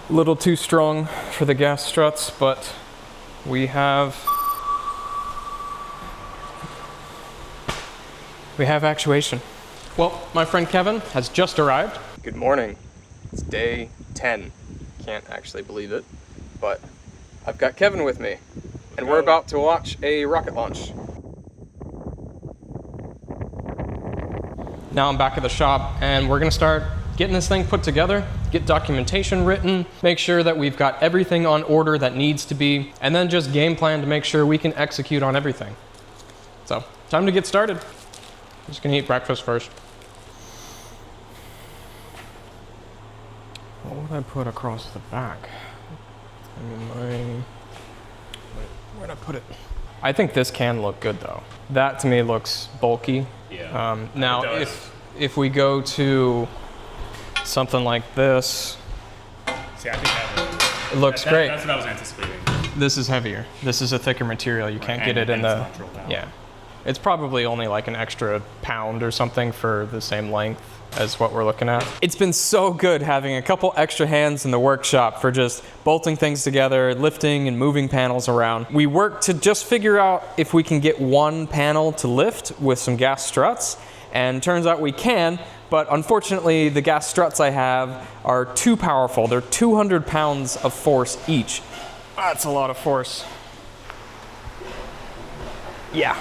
A little too strong for the gas struts, but we have actuation. Well, my friend Kevin has just arrived. Good morning. It's day 10. Can't actually believe it, but I've got Kevin with me, and we're about to watch a rocket launch. Now I'm back at the shop, and we're gonna start getting this thing put together, get documentation written, make sure that we've got everything on order that needs to be, and then just game plan to make sure we can execute on everything. So, time to get started. I'm just gonna eat breakfast first. What would I put across the back? Where'd I put it? I think this can look good though. That to me looks bulky. Yeah. Now if we go to something like this, see, I think that it looks great. That's what I was anticipating. This is heavier. This is a thicker material. You can't get it in the, yeah. It's probably only like an extra pound or something for the same length as what we're looking at. It's been so good having a couple extra hands in the workshop for just bolting things together, lifting and moving panels around. We worked to just figure out if we can get one panel to lift with some gas struts, and turns out we can, but unfortunately the gas struts I have are too powerful. They're 200 pounds of force each. That's a lot of force. Yeah.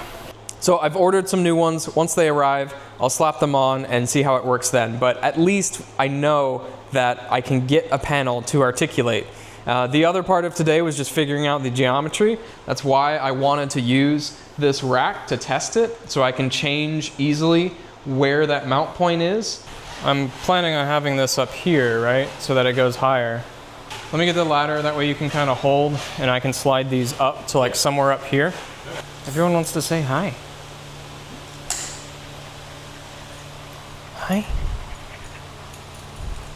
So I've ordered some new ones. Once they arrive, I'll slap them on and see how it works then. But at least I know that I can get a panel to articulate. The other part of today was just figuring out the geometry. That's why I wanted to use this rack to test it, so I can change easily where that mount point is. I'm planning on having this up here, right? So that it goes higher. Let me get the ladder, that way you can kind of hold, and I can slide these up to like somewhere up here. Everyone wants to say hi. Hi.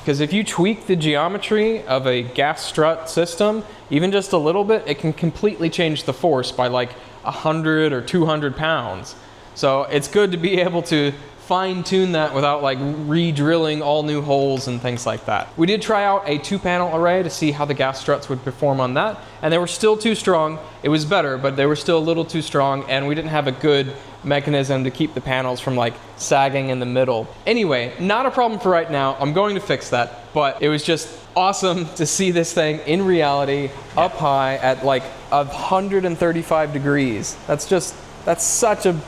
Because if you tweak the geometry of a gas strut system, even just a little bit, it can completely change the force by like 100 or 200 pounds. So it's good to be able to fine tune that without like re-drilling all new holes and things like that. We did try out a 2-panel array to see how the gas struts would perform on that, and they were still too strong. It was better, but they were still a little too strong, and we didn't have a good mechanism to keep the panels from like sagging in the middle. Anyway, not a problem for right now. I'm going to fix that, but it was just awesome to see this thing in reality up high at like 135 degrees. That's such a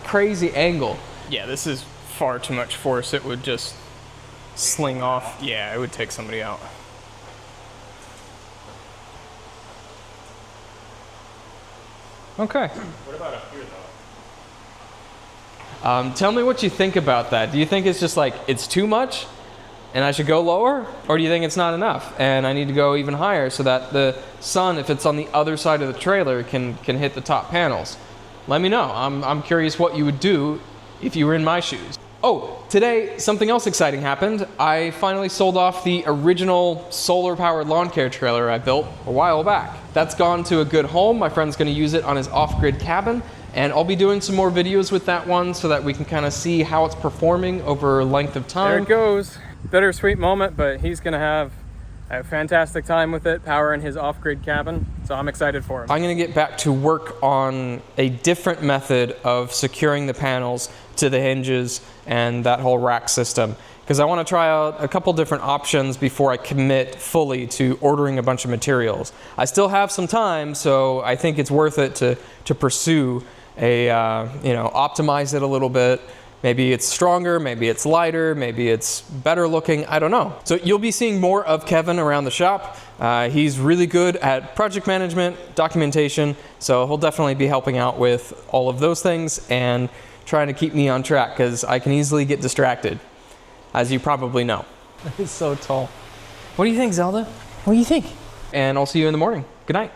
crazy angle. Yeah, this is far too much force. It would just sling off. Yeah, it would take somebody out. Okay. What about up here though? Tell me what you think about that. Do you think it's just like, it's too much and I should go lower? Or do you think it's not enough and I need to go even higher so that the sun, if it's on the other side of the trailer, can hit the top panels? Let me know. I'm curious what you would do if you were in my shoes. Oh, today something else exciting happened. I finally sold off the original solar-powered lawn care trailer I built a while back. That's gone to a good home. My friend's gonna use it on his off-grid cabin, and I'll be doing some more videos with that one so that we can kind of see how it's performing over a length of time. There it goes. Bittersweet moment, but he's gonna have a fantastic time with it, powering his off-grid cabin, so I'm excited for him. I'm gonna get back to work on a different method of securing the panels to the hinges and that whole rack system, because I wanna try out a couple different options before I commit fully to ordering a bunch of materials. I still have some time, so I think it's worth it to pursue a, optimize it a little bit. Maybe it's stronger, maybe it's lighter, maybe it's better looking, I don't know. So you'll be seeing more of Kevin around the shop. He's really good at project management, documentation, so he'll definitely be helping out with all of those things and trying to keep me on track, because I can easily get distracted, as you probably know. He's so tall. What do you think, Zelda? What do you think? And I'll see you in the morning. Good night.